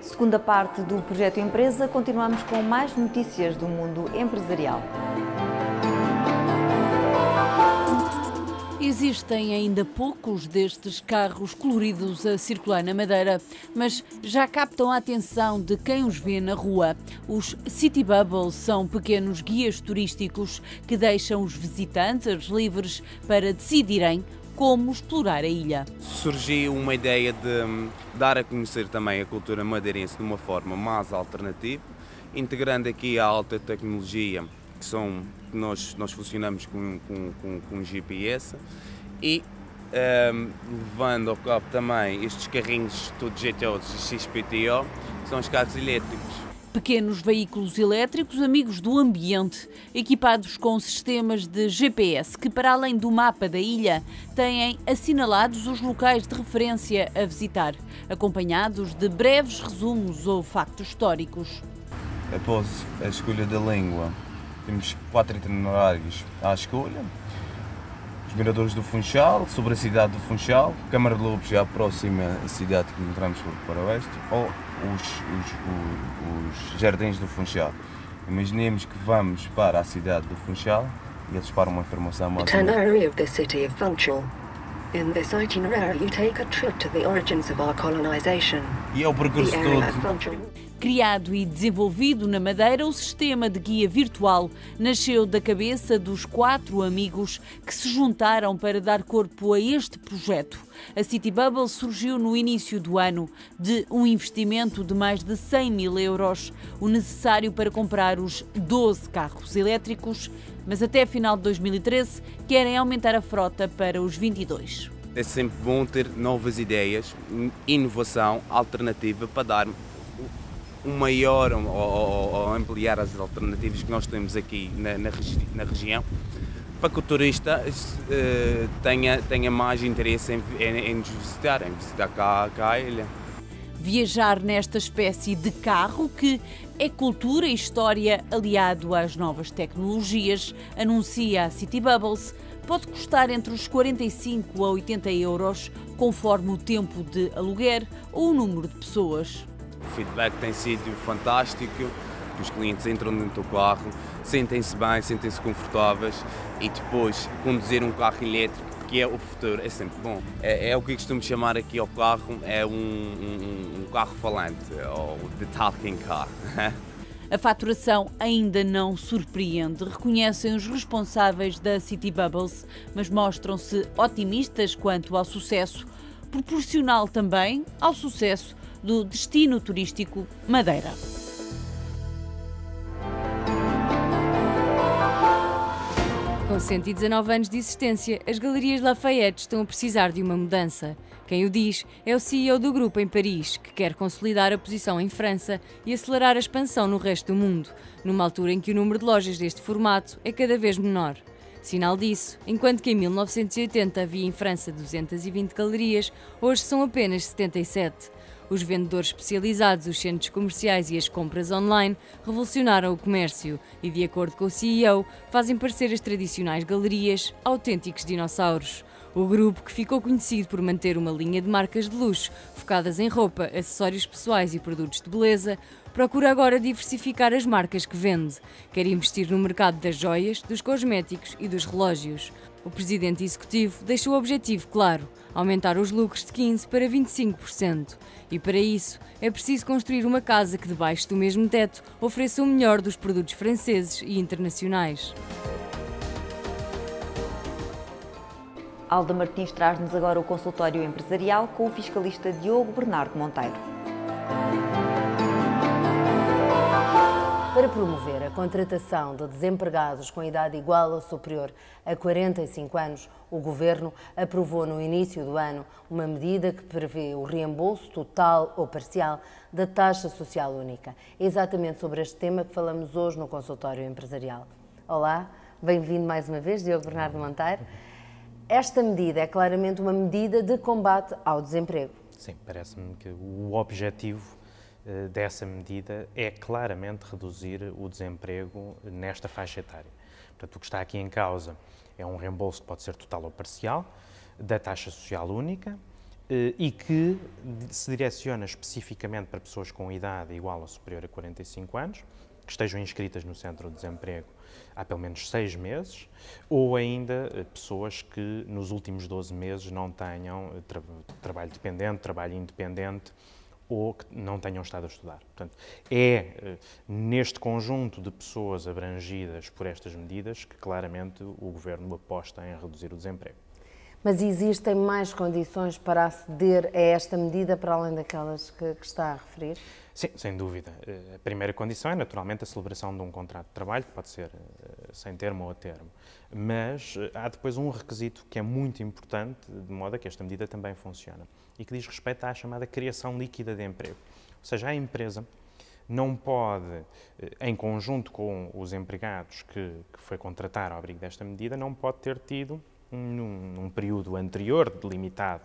Segunda parte do Projeto Empresa, continuamos com mais notícias do mundo empresarial. Existem ainda poucos destes carros coloridos a circular na Madeira, mas já captam a atenção de quem os vê na rua. Os City Bubbles são pequenos guias turísticos que deixam os visitantes livres para decidirem como explorar a ilha. Surgiu uma ideia de dar a conhecer também a cultura madeirense de uma forma mais alternativa, integrando aqui a alta tecnologia, que nós funcionamos com GPS, e levando ao cabo também estes carrinhos todos jeitosos de XPTO, que são os carros elétricos. Pequenos veículos elétricos amigos do ambiente, equipados com sistemas de GPS que, para além do mapa da ilha, têm assinalados os locais de referência a visitar, acompanhados de breves resumos ou factos históricos. Após a escolha da língua, temos 4 itinerários à escolha. Os miradores do Funchal, sobre a cidade do Funchal, Câmara de Lobos, já próxima à cidade que entramos para o oeste, ou os jardins do Funchal. Imaginemos que vamos para a cidade do Funchal e eles param uma informação mais. Itinerary of the city of Funchal. In this itinerary, you take a trip to the origins of our colonization. E é o percurso todo. Criado e desenvolvido na Madeira, o sistema de guia virtual nasceu da cabeça dos 4 amigos que se juntaram para dar corpo a este projeto. A City Bubble surgiu no início do ano de um investimento de mais de 100 mil euros, o necessário para comprar os 12 carros elétricos, mas até final de 2013 querem aumentar a frota para os 22. É sempre bom ter novas ideias, inovação, alternativa para dar um maior ou ampliar as alternativas que nós temos aqui na região, para que o turista tenha mais interesse em nos visitar, cá a ilha. Viajar nesta espécie de carro que é cultura e história aliado às novas tecnologias, anuncia a City Bubbles, pode custar entre os 45 a 80 euros, conforme o tempo de aluguer ou o número de pessoas. O feedback tem sido fantástico, os clientes entram dentro do carro, sentem-se bem, sentem-se confortáveis, e depois conduzir um carro elétrico, que é o futuro, é sempre bom. É o que eu costumo chamar aqui ao carro, é um carro falante, ou the talking car. A faturação ainda não surpreende, reconhecem os responsáveis da City Bubbles, mas mostram-se otimistas quanto ao sucesso, proporcional também ao sucesso do destino turístico Madeira. Com 119 anos de existência, as Galerias Lafayette estão a precisar de uma mudança. Quem o diz é o CEO do grupo em Paris, que quer consolidar a posição em França e acelerar a expansão no resto do mundo, numa altura em que o número de lojas deste formato é cada vez menor. Sinal disso, enquanto que em 1980 havia em França 220 galerias, hoje são apenas 77. Os vendedores especializados, os centros comerciais e as compras online revolucionaram o comércio e, de acordo com o CEO, fazem parecer as tradicionais galerias autênticos dinossauros. O grupo, que ficou conhecido por manter uma linha de marcas de luxo focadas em roupa, acessórios pessoais e produtos de beleza, procura agora diversificar as marcas que vende. Quer investir no mercado das joias, dos cosméticos e dos relógios. O presidente executivo deixou o objetivo claro: aumentar os lucros de 15% para 25%. E para isso é preciso construir uma casa que, debaixo do mesmo teto, ofereça o melhor dos produtos franceses e internacionais. Alda Martins traz-nos agora o consultório empresarial com o fiscalista Diogo Bernardo Monteiro. Para promover a contratação de desempregados com idade igual ou superior a 45 anos, o Governo aprovou no início do ano uma medida que prevê o reembolso total ou parcial da taxa social única. É exatamente sobre este tema que falamos hoje no consultório empresarial. Olá, bem-vindo mais uma vez, Diogo Bernardo Monteiro. Esta medida é claramente uma medida de combate ao desemprego. Sim, parece-me que o objetivo dessa medida é claramente reduzir o desemprego nesta faixa etária. Portanto, o que está aqui em causa é um reembolso que pode ser total ou parcial da taxa social única, e que se direciona especificamente para pessoas com idade igual ou superior a 45 anos, que estejam inscritas no Centro de Desemprego há pelo menos 6 meses, ou ainda pessoas que nos últimos 12 meses não tenham trabalho dependente, trabalho independente, ou que não tenham estado a estudar. Portanto, é neste conjunto de pessoas abrangidas por estas medidas que claramente o Governo aposta em reduzir o desemprego. Mas existem mais condições para aceder a esta medida, para além daquelas que está a referir? Sim, sem dúvida. A primeira condição é, naturalmente, a celebração de um contrato de trabalho, que pode ser sem termo ou a termo. Mas há depois um requisito que é muito importante, de modo a que esta medida também funciona, e que diz respeito à chamada criação líquida de emprego. Ou seja, a empresa não pode, em conjunto com os empregados que foi contratar ao abrigo desta medida, não pode ter tido, num período anterior, delimitado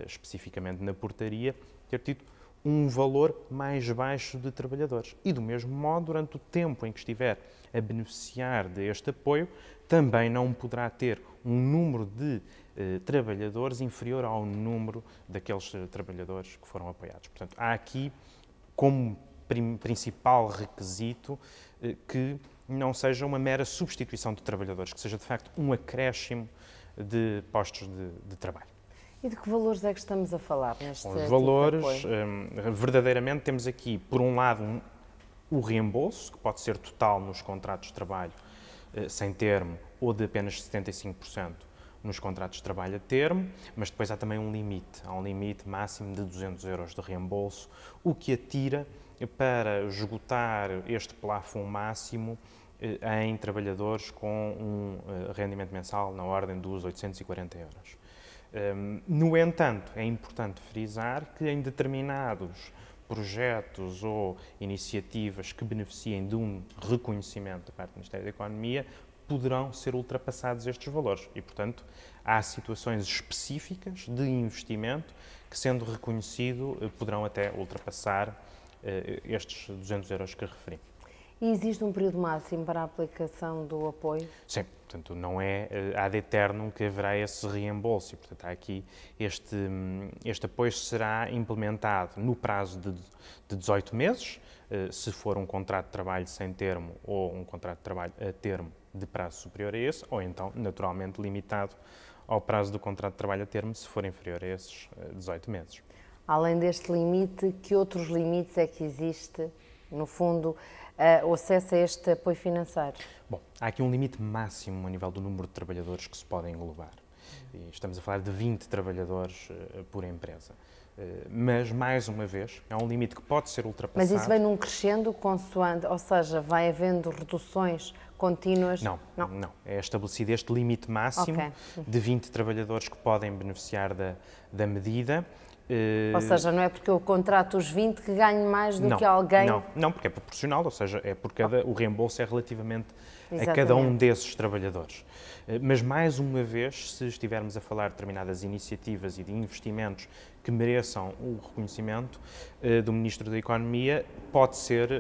especificamente na portaria, ter tido um valor mais baixo de trabalhadores. E, do mesmo modo, durante o tempo em que estiver a beneficiar deste apoio, também não poderá ter um número de trabalhadores inferior ao número daqueles trabalhadores que foram apoiados. Portanto, há aqui, como principal requisito, que não seja uma mera substituição de trabalhadores, que seja, de facto, um acréscimo de postos de trabalho. E de que valores é que estamos a falar neste Os valores, verdadeiramente, temos aqui, por um lado, o reembolso, que pode ser total nos contratos de trabalho sem termo ou de apenas 75% nos contratos de trabalho a termo, mas depois há também um limite. Há um limite máximo de 200 euros de reembolso, o que atira para esgotar este plafond máximo em trabalhadores com um rendimento mensal na ordem dos 840 euros. No entanto, é importante frisar que em determinados projetos ou iniciativas que beneficiem de um reconhecimento da parte do Ministério da Economia, poderão ser ultrapassados estes valores e, portanto, há situações específicas de investimento que, sendo reconhecido, poderão até ultrapassar estes 200 euros que referi. E existe um período máximo para a aplicação do apoio? Sim, portanto, não é ad eternum que haverá esse reembolso. E, portanto, há aqui este apoio será implementado no prazo de 18 meses, se for um contrato de trabalho sem termo ou um contrato de trabalho a termo de prazo superior a esse, ou então, naturalmente, limitado ao prazo do contrato de trabalho a termo, se for inferior a esses 18 meses. Além deste limite, que outros limites é que existe, no fundo, o acesso a este apoio financeiro? Bom, há aqui um limite máximo a nível do número de trabalhadores que se podem englobar. E estamos a falar de 20 trabalhadores por empresa. Mas, mais uma vez, é um limite que pode ser ultrapassado. Mas isso vem num crescendo consoante, ou seja, vai havendo reduções contínuas? Não. É estabelecido este limite máximo de 20 trabalhadores que podem beneficiar da medida. Ou seja, não é porque eu contrato os 20 que ganho mais do que alguém... Não, porque é proporcional, ou seja, é porque o reembolso é relativamente a cada um desses trabalhadores. Mas, mais uma vez, se estivermos a falar de determinadas iniciativas e de investimentos que mereçam o reconhecimento do Ministro da Economia, pode ser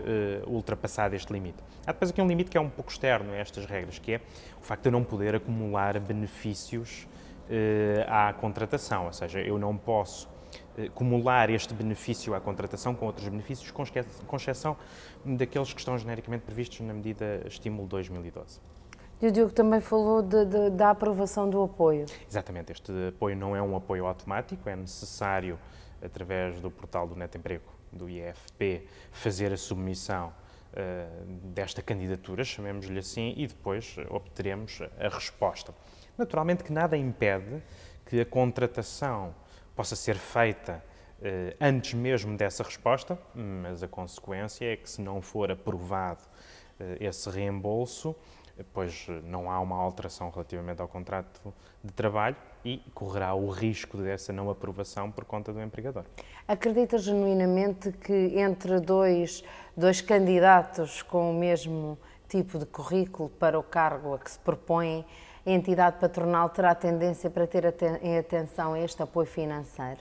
ultrapassado este limite. Há depois aqui um limite que é um pouco externo a estas regras, que é o facto de eu não poder acumular benefícios à contratação, ou seja, eu não posso acumular este benefício à contratação com outros benefícios, com exceção daqueles que estão genericamente previstos na medida Estímulo 2012. E o Diogo também falou da aprovação do apoio. Exatamente, este apoio não é um apoio automático, é necessário, através do portal do Neto Emprego, do IFP, fazer a submissão desta candidatura, chamemos-lhe assim, e depois obteremos a resposta. Naturalmente que nada impede que a contratação possa ser feita antes mesmo dessa resposta, mas a consequência é que, se não for aprovado esse reembolso, pois não há uma alteração relativamente ao contrato de trabalho e correrá o risco dessa não aprovação por conta do empregador. Acredita genuinamente que entre dois candidatos com o mesmo tipo de currículo para o cargo a que se propõem, a entidade patronal terá tendência para ter em atenção este apoio financeiro?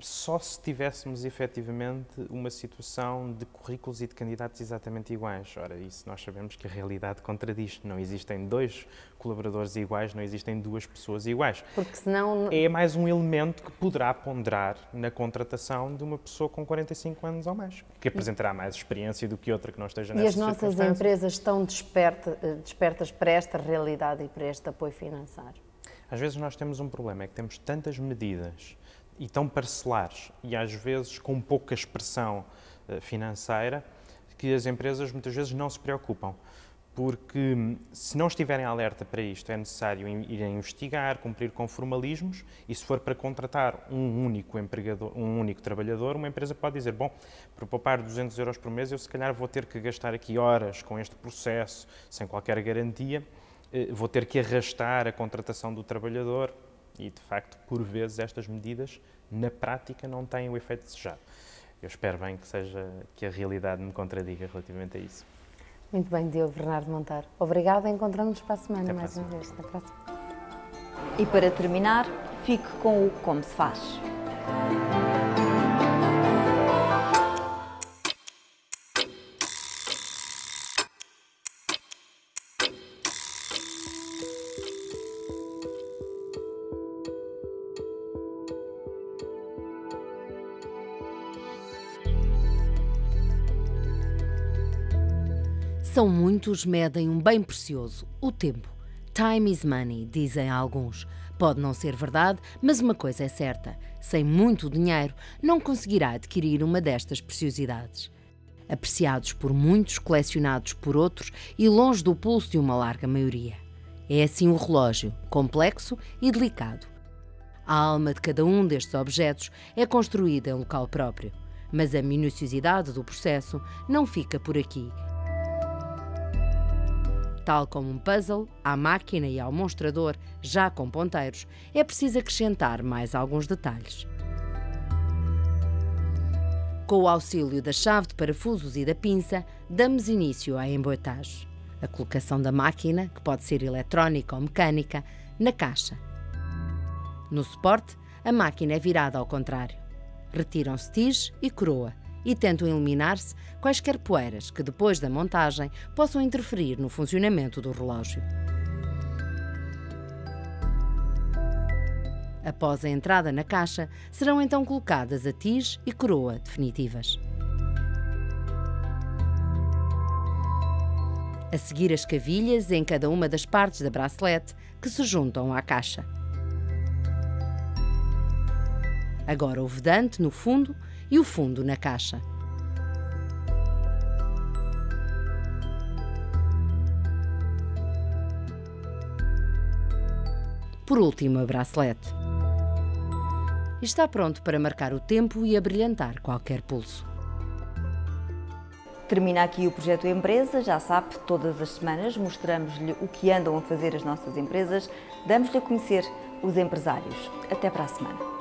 só se tivéssemos efetivamente uma situação de currículos e de candidatos exatamente iguais. Ora, isso nós sabemos que a realidade contradiz. Não existem 2 colaboradores iguais, não existem 2 pessoas iguais. Porque senão... É mais um elemento que poderá ponderar na contratação de uma pessoa com 45 anos ou mais, que apresentará mais experiência do que outra que não esteja nessa circunstância. E as nossas empresas estão despertas para esta realidade e para este apoio financeiro? Às vezes nós temos um problema, é que temos tantas medidas e tão parcelares e às vezes com pouca expressão financeira que as empresas muitas vezes não se preocupam. Porque se não estiverem alerta para isto, é necessário ir a investigar, cumprir com formalismos e se for para contratar um único empregador, um único trabalhador, uma empresa pode dizer, bom, para poupar 200 € por mês eu se calhar vou ter que gastar aqui horas com este processo sem qualquer garantia, vou ter que arrastar a contratação do trabalhador e, de facto, por vezes estas medidas na prática não têm o efeito desejado. Eu espero bem que a realidade me contradiga relativamente a isso. Muito bem, Diogo Bernardo Monteiro. Obrigada, encontramos-nos para a semana mais uma vez. Até a próxima. E para terminar, fique com o Como se faz. São muitos, medem um bem precioso, o tempo. Time is money, dizem alguns. Pode não ser verdade, mas uma coisa é certa. Sem muito dinheiro, não conseguirá adquirir uma destas preciosidades. Apreciados por muitos, colecionados por outros e longe do pulso de uma larga maioria. É assim o relógio, complexo e delicado. A alma de cada um destes objetos é construída em local próprio. Mas a minuciosidade do processo não fica por aqui. Tal como um puzzle, à máquina e ao monstrador, já com ponteiros, é preciso acrescentar mais alguns detalhes. Com o auxílio da chave de parafusos e da pinça, damos início à emboîtage. A colocação da máquina, que pode ser eletrónica ou mecânica, na caixa. No suporte, a máquina é virada ao contrário. Retiram-se tige e coroa e tentam eliminar-se quaisquer poeiras que, depois da montagem, possam interferir no funcionamento do relógio. Após a entrada na caixa, serão então colocadas a tige e coroa definitivas. A seguir, as cavilhas em cada uma das partes da bracelete que se juntam à caixa. Agora o vedante no fundo e o fundo na caixa. Por último, a bracelete. Está pronto para marcar o tempo e abrilhantar qualquer pulso. Termina aqui o Projeto Empresa. Já sabe, todas as semanas mostramos-lhe o que andam a fazer as nossas empresas, damos-lhe a conhecer os empresários. Até para a semana.